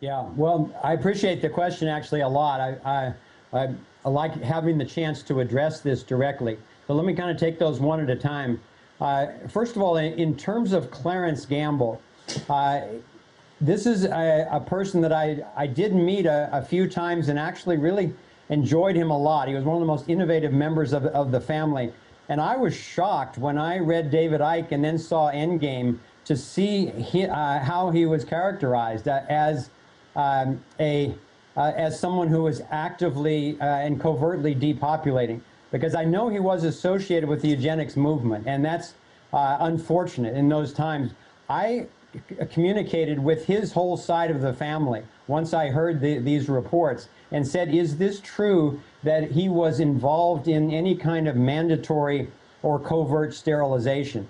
Yeah, well, I appreciate the question actually a lot. I like having the chance to address this directly. So let me kind of take those one at a time. First of all, in terms of Clarence Gamble, this is a person that I did meet a few times and actually really enjoyed him a lot. He was one of the most innovative members of the family. And I was shocked when I read David Icke and then saw Endgame to see how he was characterized as someone who was actively and covertly depopulating. Because I know he was associated with the eugenics movement, and that's unfortunate in those times. I communicated with his whole side of the family once I heard these reports and said, is this true that he was involved in any kind of mandatory or covert sterilization?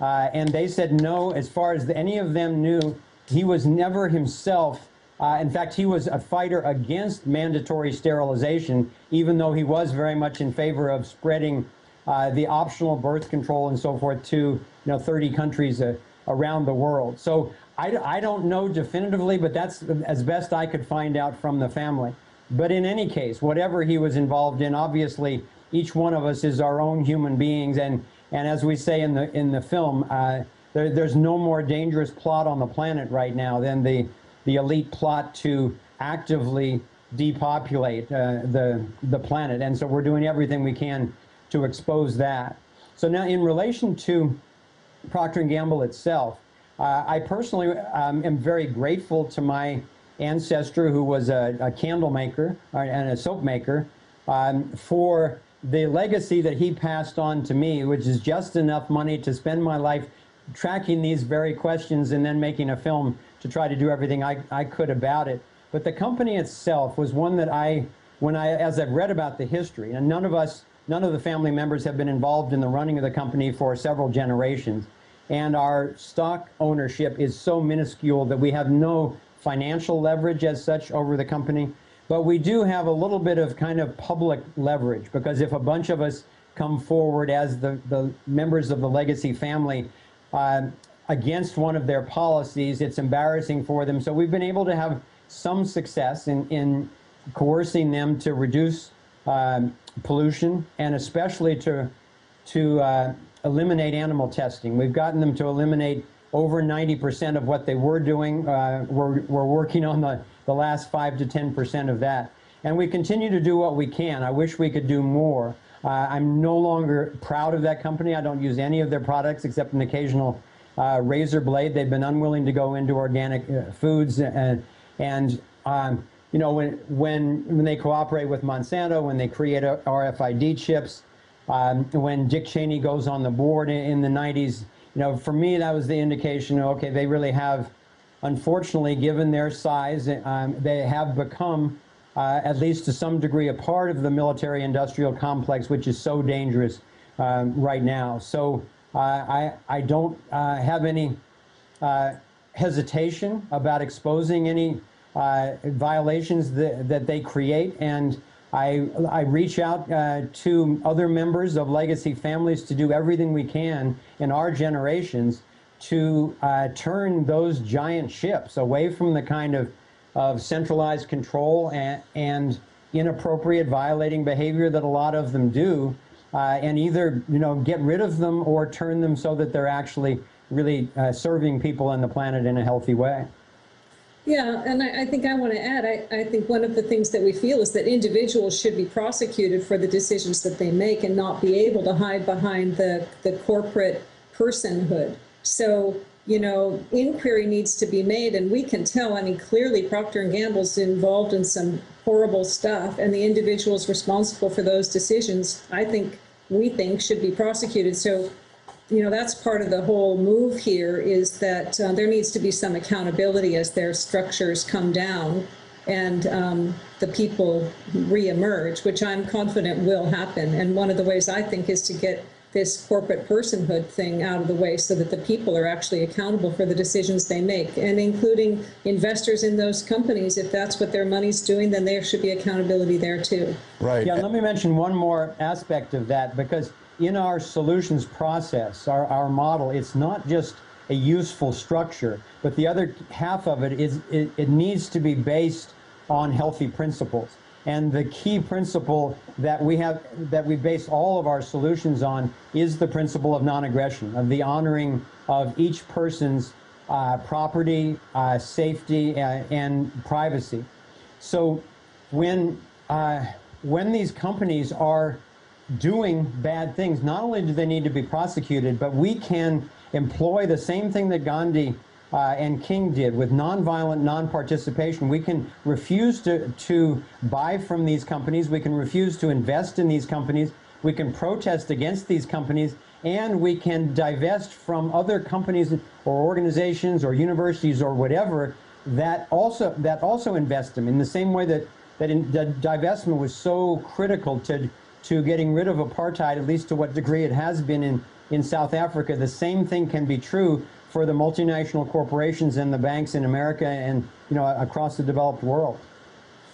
And they said no. As far as any of them knew, he was never himself. In fact, he was a fighter against mandatory sterilization, even though he was very much in favor of spreading the optional birth control and so forth to 30 countries around the world. So I don't know definitively, but that's as best I could find out from the family. But in any case, whatever he was involved in, obviously each one of us is our own human beings, and as we say in the film, there's no more dangerous plot on the planet right now than the elite plot to actively depopulate the planet. And so we're doing everything we can to expose that. So now in relation to Procter & Gamble itself, I personally am very grateful to my ancestor, who was a candle maker and a soap maker, for the legacy that he passed on to me, which is just enough money to spend my life tracking these very questions and then making a film to try to do everything I could about it. But the company itself was one that as I've read about the history, and none of the family members have been involved in the running of the company for several generations, and our stock ownership is so minuscule that we have no financial leverage as such over the company. But we do have a little bit of kind of public leverage, because if a bunch of us come forward as the members of the legacy family against one of their policies, it's embarrassing for them. So we've been able to have some success in coercing them to reduce pollution, and especially to eliminate animal testing. We've gotten them to eliminate over 90% of what they were doing. We're working on the last 5 to 10% of that. And we continue to do what we can. I wish we could do more. I'm no longer proud of that company. I don't use any of their products except an occasional razor blade. They've been unwilling to go into organic foods, and when they cooperate with Monsanto, when they create RFID chips, when Dick Cheney goes on the board in the 90s, for me that was the indication. Okay, they really have, unfortunately, given their size, they have become, at least to some degree, a part of the military-industrial complex, which is so dangerous right now. So I don't have any hesitation about exposing any violations that they create, and I reach out to other members of legacy families to do everything we can in our generations to turn those giant ships away from the kind of centralized control and inappropriate violating behavior that a lot of them do, and either get rid of them or turn them so that they're actually really serving people and the planet in a healthy way. Yeah, and I think I want to add, I think one of the things that we feel is that individuals should be prosecuted for the decisions that they make and not be able to hide behind the corporate personhood. So, inquiry needs to be made, and we can tell, clearly Procter & Gamble's involved in some horrible stuff, and the individuals responsible for those decisions, we think should be prosecuted. So, that's part of the whole move here, is that there needs to be some accountability as their structures come down and the people reemerge, which I'm confident will happen. And one of the ways I think is to get this corporate personhood thing out of the way so that the people are actually accountable for the decisions they make, and including investors in those companies. If that's what their money's doing, then there should be accountability there too. Right. Yeah, let me mention one more aspect of that, because in our solutions process, our model, it's not just a useful structure. But the other half of it is it needs to be based on healthy principles. And the key principle that we base all of our solutions on is the principle of non-aggression, of the honoring of each person's property, safety, and privacy. So when these companies are doing bad things, not only do they need to be prosecuted, but we can employ the same thing that Gandhi and King did with nonviolent non-participation. We can refuse to buy from these companies. We can refuse to invest in these companies. We can protest against these companies, and we can divest from other companies or organizations or universities or whatever that also invest them in the same way that divestment was so critical to getting rid of apartheid, at least to what degree it has been in South Africa. The same thing can be true for the multinational corporations and the banks in America and across the developed world.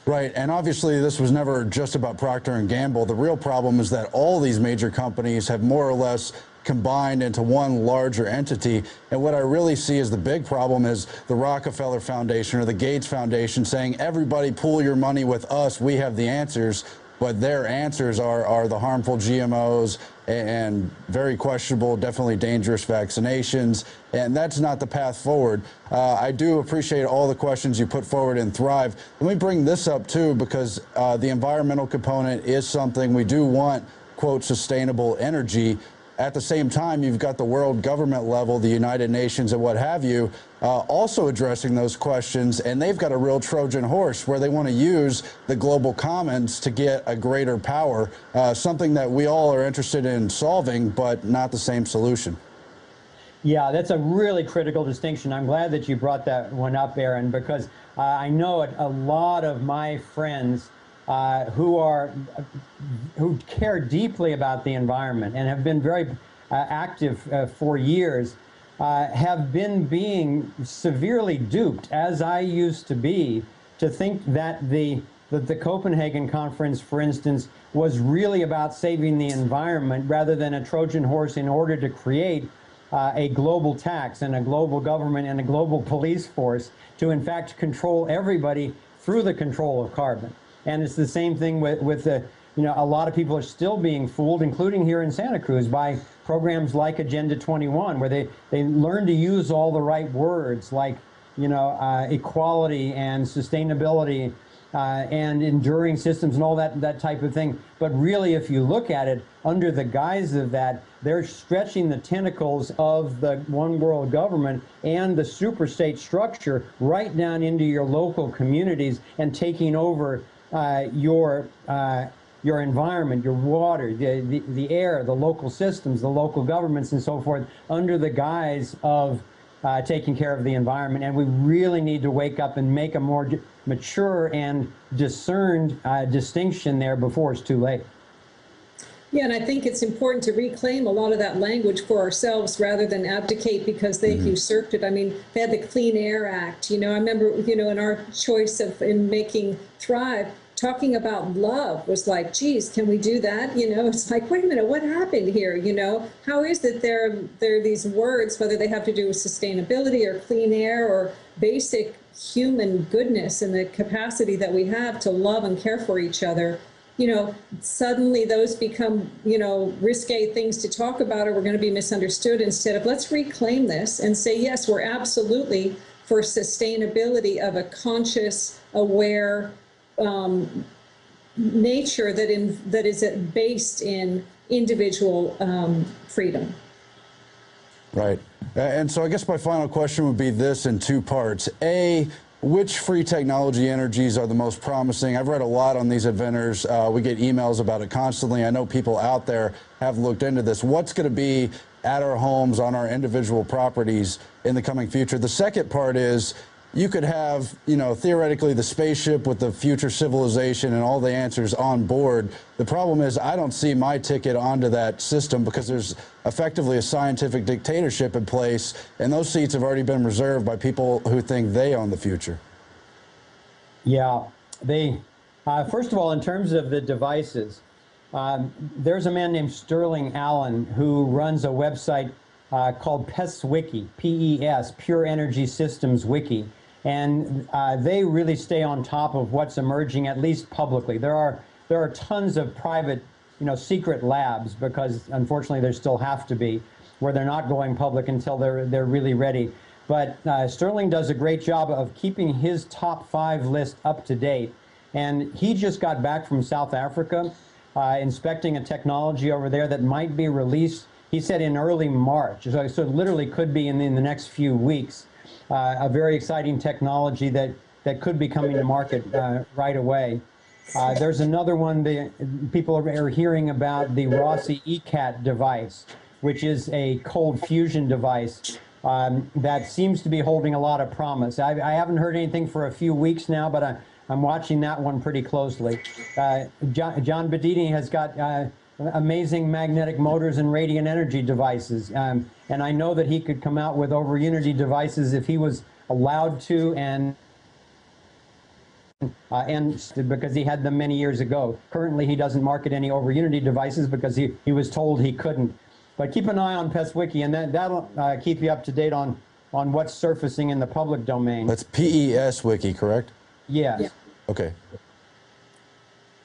Right, and obviously this was never just about Procter & Gamble. The real problem is that all these major companies have more or less combined into one larger entity. And what I really see as the big problem is the Rockefeller Foundation or the Gates Foundation saying, everybody pool your money with us, we have the answers. But their answers are the harmful GMOs and very questionable, definitely dangerous vaccinations. And that's not the path forward. I do appreciate all the questions you put forward in Thrive. Let me bring this up, too, because the environmental component is something we do want, quote, sustainable energy. At the same time, you've got the world government level, the United Nations and what have you, also addressing those questions, and they've got a real Trojan horse where they want to use the global commons to get a greater power, something that we all are interested in solving, but not the same solution. Yeah, that's a really critical distinction. I'm glad that you brought that one up, Aaron, because I know a lot of my friends who care deeply about the environment and have been very active for years, have been being severely duped, as I used to be, to think that the Copenhagen conference, for instance, was really about saving the environment rather than a Trojan horse in order to create a global tax and a global government and a global police force to, in fact, control everybody through the control of carbon. And it's the same thing with the, a lot of people are still being fooled, including here in Santa Cruz, by programs like Agenda 21, where they learn to use all the right words like, equality and sustainability and enduring systems and all that type of thing. But really, if you look at it, under the guise of that, they're stretching the tentacles of the one world government and the superstate structure right down into your local communities and taking over your environment, your water, the air, the local systems, the local governments, and so forth, under the guise of taking care of the environment. And we really need to wake up and make a more mature and discerned distinction there before it's too late. Yeah, and I think it's important to reclaim a lot of that language for ourselves rather than abdicate because they've usurped it. I mean, they had the Clean Air Act. I remember, in our choice in making Thrive, talking about love was like, geez, can we do that? It's like, wait a minute, what happened here? How is it there are these words, whether they have to do with sustainability or clean air or basic human goodness and the capacity that we have to love and care for each other, suddenly those become, risque things to talk about or we're going to be misunderstood instead of let's reclaim this and say, yes, we're absolutely for sustainability of a conscious, aware nature that is based in individual freedom. Right. And so I guess my final question would be this in two parts. A, which free technology energies are the most promising? I've read a lot on these inventors. We get emails about it constantly. I know people out there have looked into this. What's going to be at our homes, on our individual properties in the coming future? The second part is, you could have, theoretically the spaceship with the future civilization and all the answers on board. The problem is I don't see my ticket onto that system because there's effectively a scientific dictatorship in place, and those seats have already been reserved by people who think they own the future. Yeah, first of all, in terms of the devices, there's a man named Sterling Allen who runs a website called PES Wiki, PES, Pure Energy Systems Wiki. And they really stay on top of what's emerging, at least publicly. There are tons of private, secret labs, because unfortunately there still have to be, where they're not going public until they're really ready. But Sterling does a great job of keeping his top 5 list up to date. And he just got back from South Africa, inspecting a technology over there that might be released, he said, in early March. So it literally could be in the next few weeks. A very exciting technology that could be coming to market right away. There's another one people are hearing about, the Rossi ECAT device, which is a cold fusion device that seems to be holding a lot of promise. I haven't heard anything for a few weeks now, but I'm watching that one pretty closely. John Bedini has got amazing magnetic motors and radiant energy devices. And I know that he could come out with over unity devices if he was allowed to, and because he had them many years ago. Currently, he doesn't market any over unity devices because he was told he couldn't. But keep an eye on PES Wiki, and that'll keep you up to date on what's surfacing in the public domain. That's PES Wiki, correct? Yes. Yeah. Okay.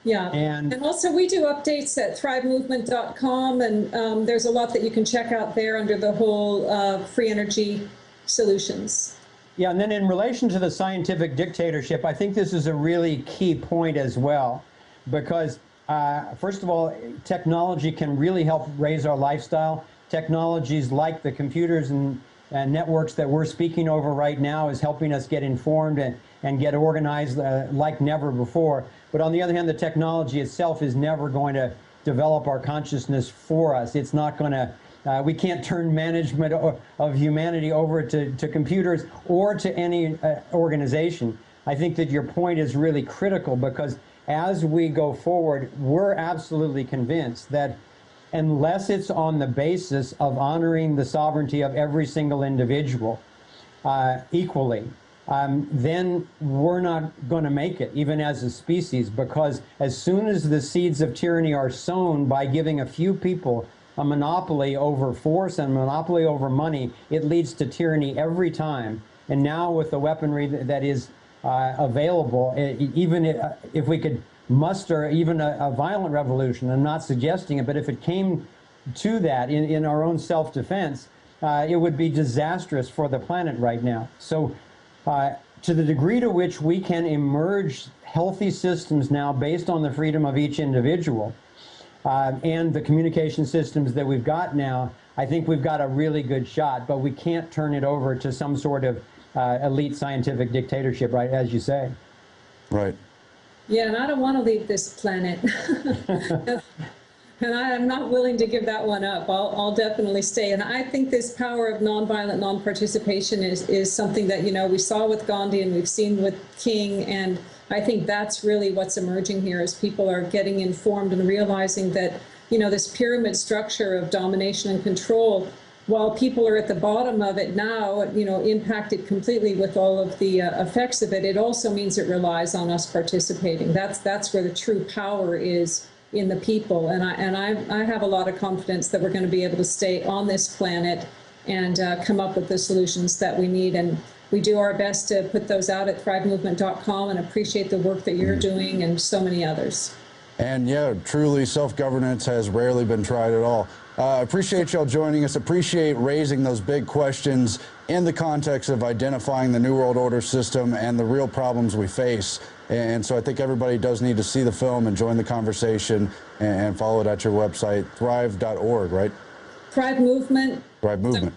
Yeah, and also we do updates at thrivemovement.com, and there's a lot that you can check out there under the whole free energy solutions. Yeah, and then in relation to the scientific dictatorship, I think this is a really key point as well, because first of all, technology can really help raise our lifestyle. Technologies like the computers and networks that we're speaking over right now is helping us get informed and get organized like never before. But on the other hand, the technology itself is never going to develop our consciousness for us. It's not going to, we can't turn management of humanity over to computers or to any organization. I think that your point is really critical, because as we go forward, we're absolutely convinced that unless it's on the basis of honoring the sovereignty of every single individual equally, then we're not going to make it, even as a species, because as soon as the seeds of tyranny are sown by giving a few people a monopoly over force and a monopoly over money, it leads to tyranny every time. And now with the weaponry that is available, even if we could muster even a violent revolution, I'm not suggesting it, but if it came to that in our own self-defense, it would be disastrous for the planet right now. So to the degree to which we can emerge healthy systems now based on the freedom of each individual and the communication systems that we've got now, I think we've got a really good shot, but we can't turn it over to some sort of elite scientific dictatorship, right, as you say. Right. Yeah, and I don't want to leave this planet. And I'm not willing to give that one up. I'll definitely stay. And I think this power of nonviolent non-participation is something that, we saw with Gandhi and we've seen with King. And I think that's really what's emerging here, as people are getting informed and realizing that, this pyramid structure of domination and control, while people are at the bottom of it now, impacted completely with all of the effects of it, it also means it relies on us participating. That's where the true power is, in the people. And I have a lot of confidence that we're going to be able to stay on this planet and come up with the solutions that we need. And we do our best to put those out at thrivemovement.com, and appreciate the work that you're doing and so many others. And yeah, truly, self-governance has rarely been tried at all. Appreciate y'all joining us. Appreciate raising those big questions in the context of identifying the New World Order system and the real problems we face. And so I think everybody does need to see the film and join the conversation and follow it at your website, thrive.org, right? Thrive Movement. Thrive Movement.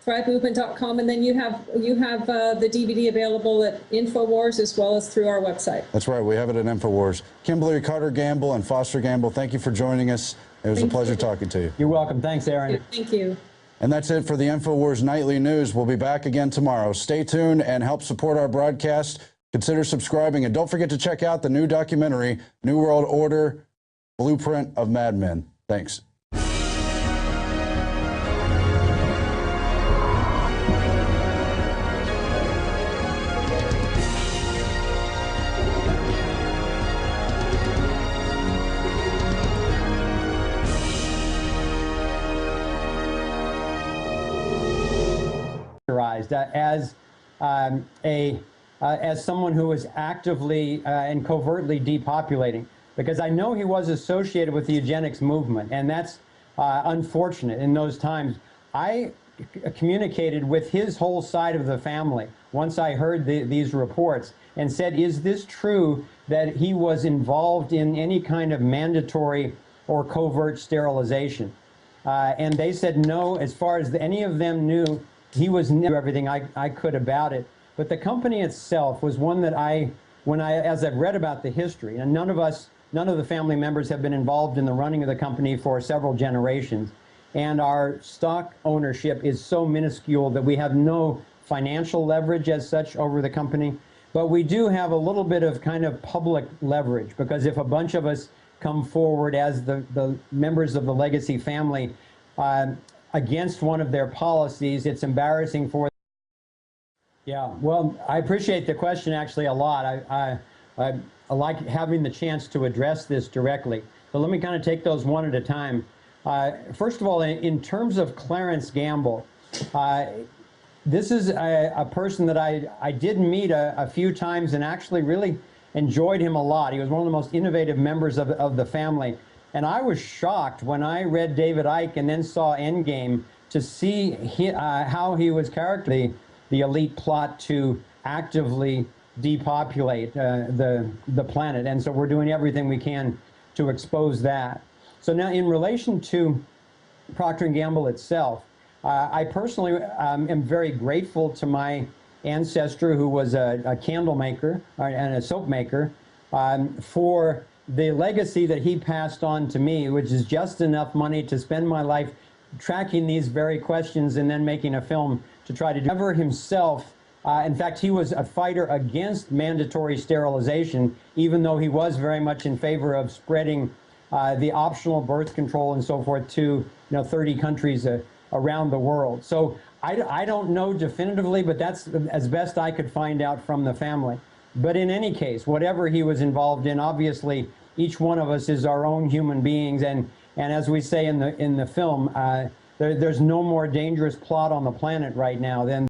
Thrivemovement.com, and then you have the DVD available at Infowars as well as through our website. That's right. We have it at Infowars. Kimberly Carter Gamble and Foster Gamble, thank you for joining us. It was a pleasure talking to you. You're welcome. Thanks, Aaron. Thank you. And that's it for the Infowars Nightly News. We'll be back again tomorrow. Stay tuned and help support our broadcast. Consider subscribing, and don't forget to check out the new documentary, New World Order, Blueprint of Madmen. Thanks. as someone who was actively and covertly depopulating, because I know he was associated with the eugenics movement, and that's unfortunate in those times. I communicated with his whole side of the family once I heard these reports and said, is this true that he was involved in any kind of mandatory or covert sterilization? And they said no. As far as any of them knew, he was never everything I could about it. But the company itself was one that as I've read about the history, and none of the family members have been involved in the running of the company for several generations. And our stock ownership is so minuscule that we have no financial leverage as such over the company. But we do have a little bit of kind of public leverage, because if a bunch of us come forward as the members of the legacy family against one of their policies, it's embarrassing for them. Yeah, well, I appreciate the question actually a lot. I like having the chance to address this directly. But let me kind of take those one at a time. First of all, in terms of Clarence Gamble, this is a person that I did meet a few times and actually really enjoyed him a lot. He was one of the most innovative members of the family. And I was shocked when I read David Icke and then saw Endgame to see how he was characterized the elite plot to actively depopulate the planet. And so we're doing everything we can to expose that. So now in relation to Procter & Gamble itself, I personally am very grateful to my ancestor, who was a candle maker and a soap maker, for the legacy that he passed on to me, which is just enough money to spend my life tracking these very questions and then making a film to try to do. Never himself, in fact, he was a fighter against mandatory sterilization, even though he was very much in favor of spreading the optional birth control and so forth to 30 countries around the world. So I don't know definitively, but that's as best I could find out from the family. But in any case, whatever he was involved in, obviously each one of us is our own human beings, and as we say in the film, there's no more dangerous plot on the planet right now than